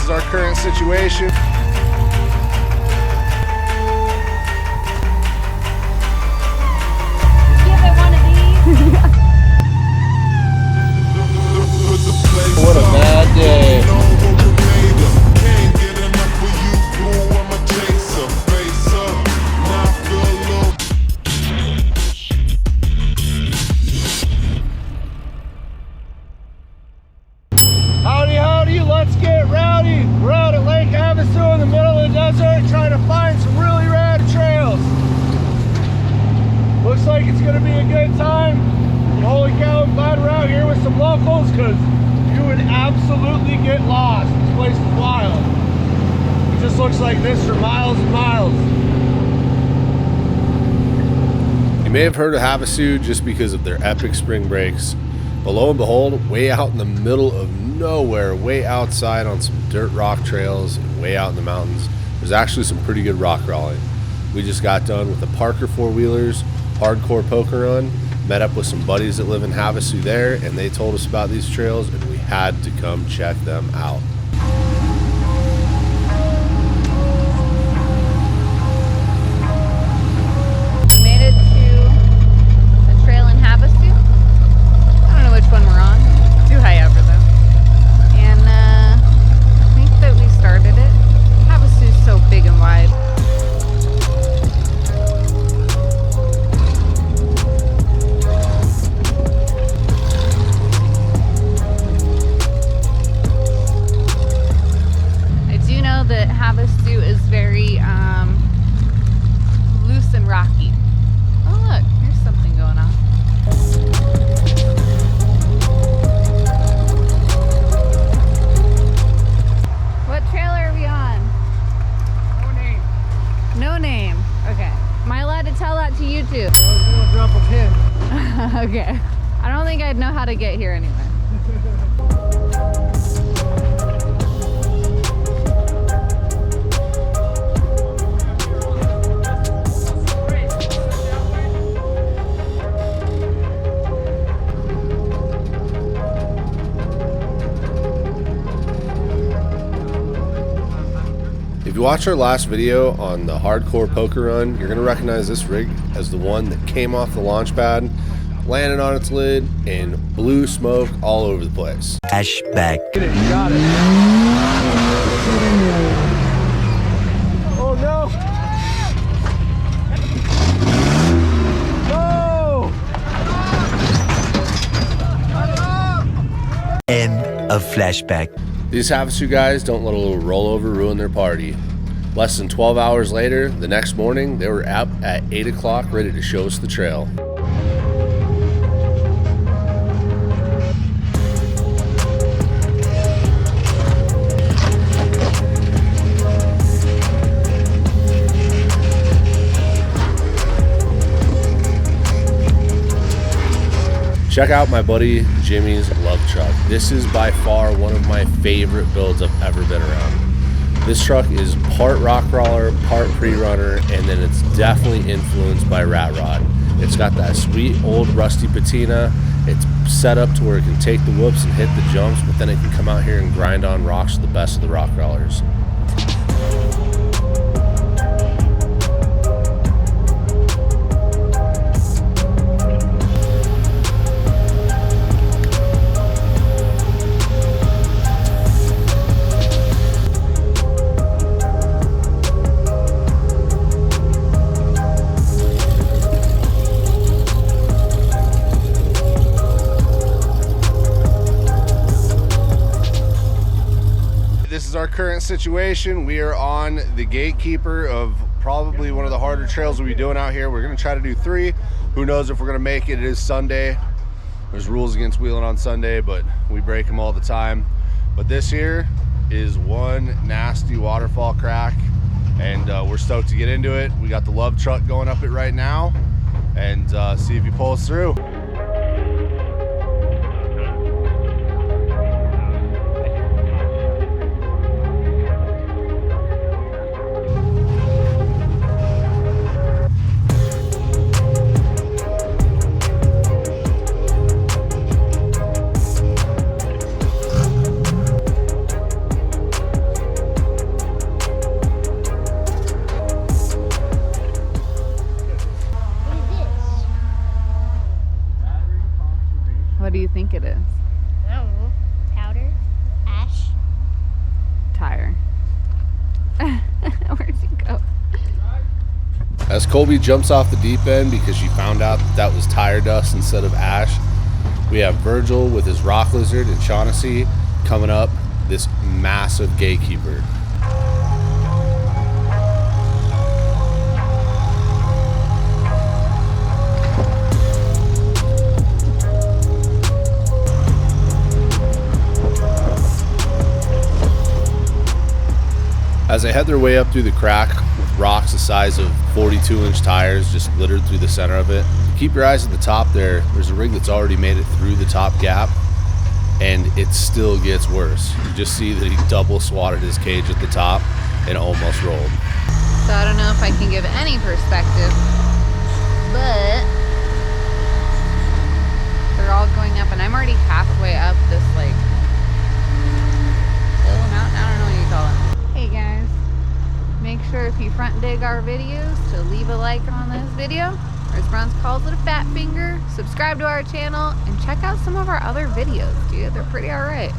is our current situation. Give it one of these. What a bad day. Howdy, howdy, let's get rowdy. We're out at Lake Havasu in the middle of the desert trying to find some really rad trails. Looks like it's gonna be a good time. And holy cow, I'm glad we're out here with some locals because you would absolutely get lost. This place is wild. It just looks like this for miles and miles. You may have heard of Havasu just because of their epic spring breaks. But lo and behold, way out in the middle of nowhere, way outside on some dirt rock trails, and way out in the mountains, there's actually some pretty good rock crawling. We just got done with the Parker 4-wheelers, hardcore poker run, met up with some buddies that live in Havasu there, and they told us about these trails, and we had to come check them out. We made it to the trail in Havasu. I don't know which one we're on. Too high over though. And I think that we started it. Havasu's so big and wide. That Havasu is very loose and rocky. Oh look, here's something going on. What trail are we on? No name. No name. Okay. Am I allowed to tell that to YouTube? I was gonna drop a pin. Okay. I don't think I'd know how to get here anyway. If you watch our last video on the hardcore poker run, you're going to recognize this rig as the one that came off the launch pad, landed on its lid, and blew smoke all over the place. Flashback. Get it, you got it. Oh no! No! End of flashback. These Havasu guys don't let a little rollover ruin their party. Less than 12 hours later, the next morning, they were up at 8 o'clock ready to show us the trail. Check out my buddy Jimmy's love truck. This is by far one of my favorite builds I've ever been around. This truck is part rock crawler, part pre-runner, and then it's definitely influenced by rat rod. It's got that sweet old rusty patina. It's set up to where it can take the whoops and hit the jumps, but then it can come out here and grind on rocks to the best of the rock crawlers. This is our current situation. We are on the gatekeeper of probably one of the harder trails we'll be doing out here. We're gonna try to do 3. Who knows if we're gonna make it. It is Sunday. There's rules against wheeling on Sunday, but we break them all the time. But this here is one nasty waterfall crack, and we're stoked to get into it. We got the love truck going up it right now, and see if he pulls through. As Colby jumps off the deep end because she found out that was tire dust instead of ash, we have Virgil with his rock lizard and Shaughnessy coming up this massive gatekeeper. As they head their way up through the crack with rocks the size of 42-inch tires just littered through the center of it, keep your eyes at the top there. There's a rig that's already made it through the top gap, and it still gets worse. You just see that he double swatted his cage at the top and almost rolled. So I don't know if I can give any perspective, but they're all going up, and I'm already halfway up this like hill mountain. I don't know what you call it. Hey guys, make sure if you front dig our videos to leave a like on this video, or as Bronson calls it, a fat finger. Subscribe to our channel and check out some of our other videos, dude. They're pretty alright.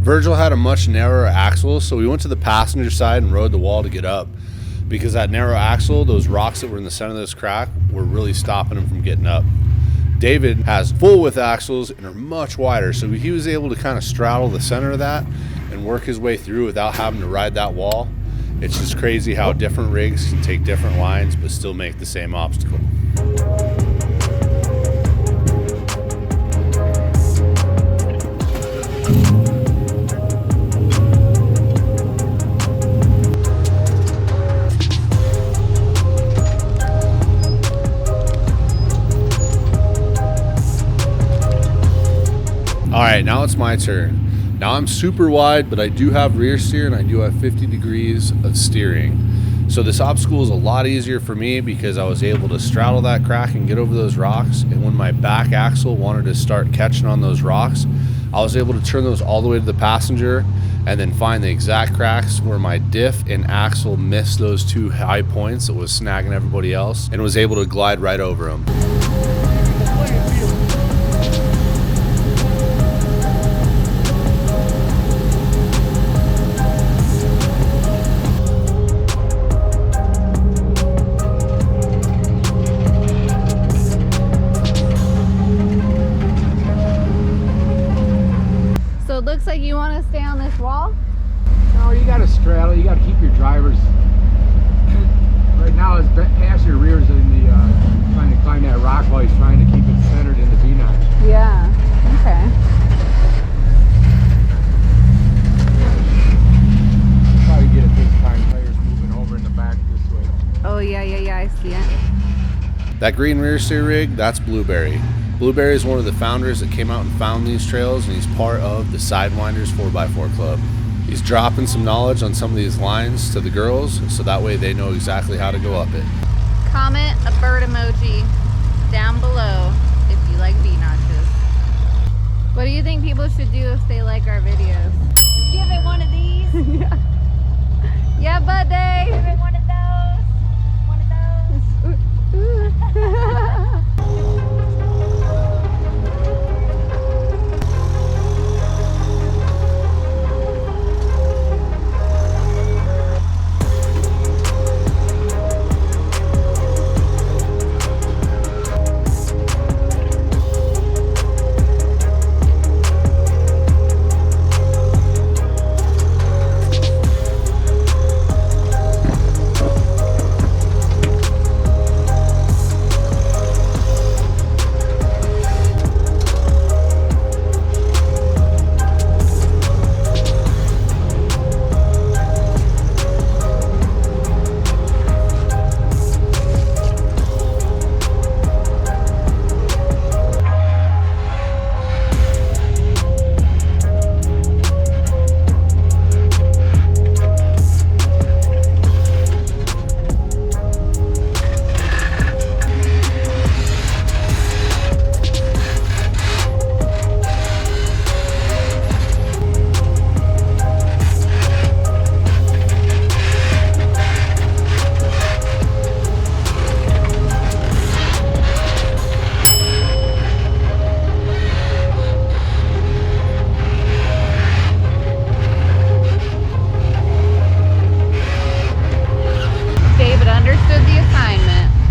Virgil had a much narrower axle, so we went to the passenger side and rode the wall to get up. Because that narrow axle, those rocks that were in the center of this crack were really stopping him from getting up. David has full width axles and are much wider, so he was able to kind of straddle the center of that and work his way through without having to ride that wall. It's just crazy how different rigs can take different lines but still make the same obstacle. Alright, now it's my turn. Now I'm super wide, but I do have rear steer and I do have 50 degrees of steering. So this obstacle is a lot easier for me because I was able to straddle that crack and get over those rocks. And when my back axle wanted to start catching on those rocks, I was able to turn those all the way to the passenger and then find the exact cracks where my diff and axle missed those two high points that was snagging everybody else, and was able to glide right over them. Looks like you want to stay on this wall? No, you got to straddle. You got to keep your drivers. Right now, his passenger rear's in the trying to climb that rock while he's trying to keep it centered in the V-notch. Yeah. Okay. Probably get it this time. Tires moving over in the back this way. Oh yeah, I see it. That green rear steer rig, that's Blueberry. Blueberry is one of the founders that came out and found these trails, and he's part of the Sidewinders 4x4 Club. He's dropping some knowledge on some of these lines to the girls, so that way they know exactly how to go up it. Comment a bird emoji down below if you like V-notches. What do you think people should do if they like our videos? Give it one of these. Yeah, buddy. Give it one of those. One of those.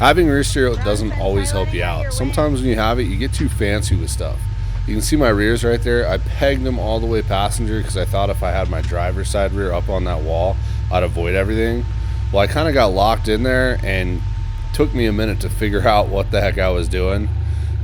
Having rear steer doesn't always help you out. Sometimes when you have it, you get too fancy with stuff. You can see my rears right there. I pegged them all the way passenger because I thought if I had my driver's side rear up on that wall, I'd avoid everything. Well, I kind of got locked in there and took me a minute to figure out what the heck I was doing.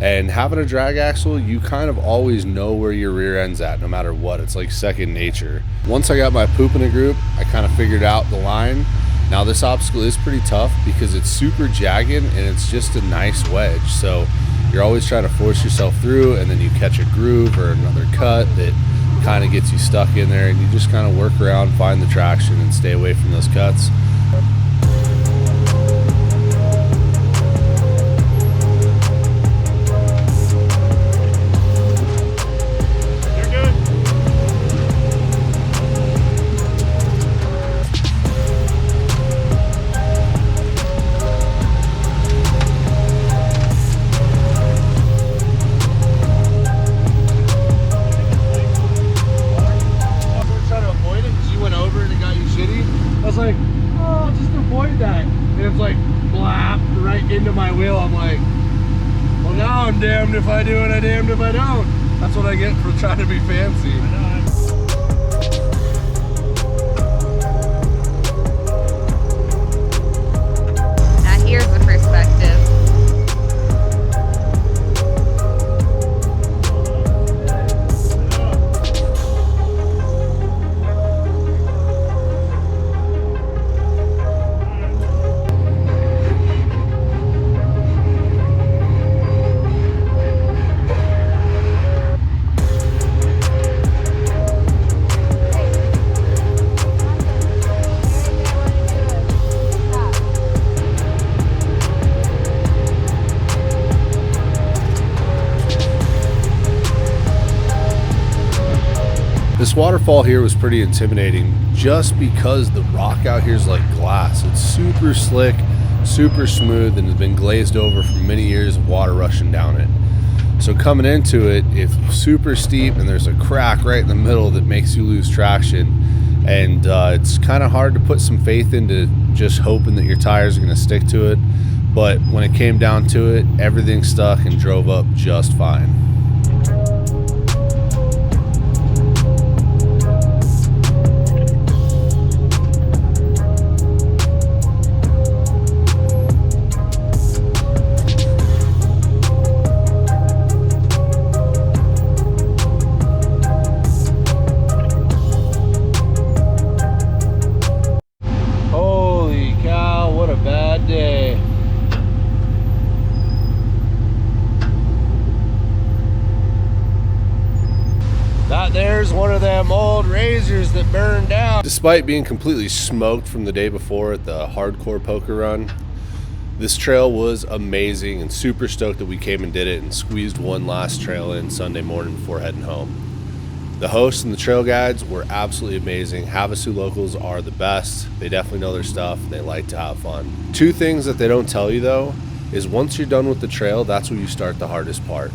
And having a drag axle, you kind of always know where your rear end's at no matter what. It's like second nature. Once I got my poop in a group, I kind of figured out the line. Now this obstacle is pretty tough because it's super jagged and it's just a nice wedge. So you're always trying to force yourself through, and then you catch a groove or another cut that kind of gets you stuck in there, and you just kind of work around, find the traction, and stay away from those cuts. Into my wheel, I'm like, well, now I'm damned if I do and I'm damned if I don't. That's what I get for trying to be fancy. Now here's the perspective. This waterfall here was pretty intimidating just because the rock out here is like glass. It's super slick, super smooth, and has been glazed over from many years of water rushing down it. So coming into it, it's super steep and there's a crack right in the middle that makes you lose traction. And it's kind of hard to put some faith into just hoping that your tires are going to stick to it. But when it came down to it, everything stuck and drove up just fine. There's one of them old razors that burned down. Despite being completely smoked from the day before at the hardcore poker run, this trail was amazing and super stoked that we came and did it and squeezed one last trail in Sunday morning before heading home. The hosts and the trail guides were absolutely amazing. Havasu locals are the best. They definitely know their stuff. They like to have fun. Two things that they don't tell you though is once you're done with the trail, that's where you start the hardest part.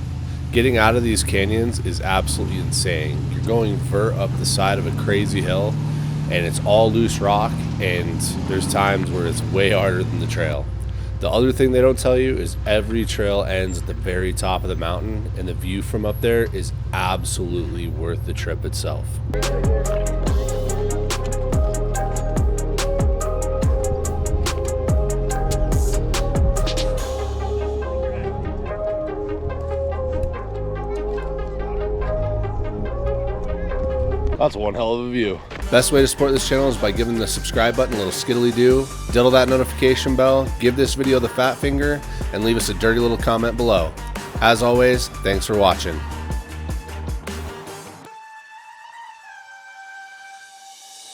Getting out of these canyons is absolutely insane. You're going vert up the side of a crazy hill and it's all loose rock, and there's times where it's way harder than the trail. The other thing they don't tell you is every trail ends at the very top of the mountain, and the view from up there is absolutely worth the trip itself. That's one hell of a view. Best way to support this channel is by giving the subscribe button a little skiddly do, diddle that notification bell, give this video the fat finger, and leave us a dirty little comment below. As always, thanks for watching.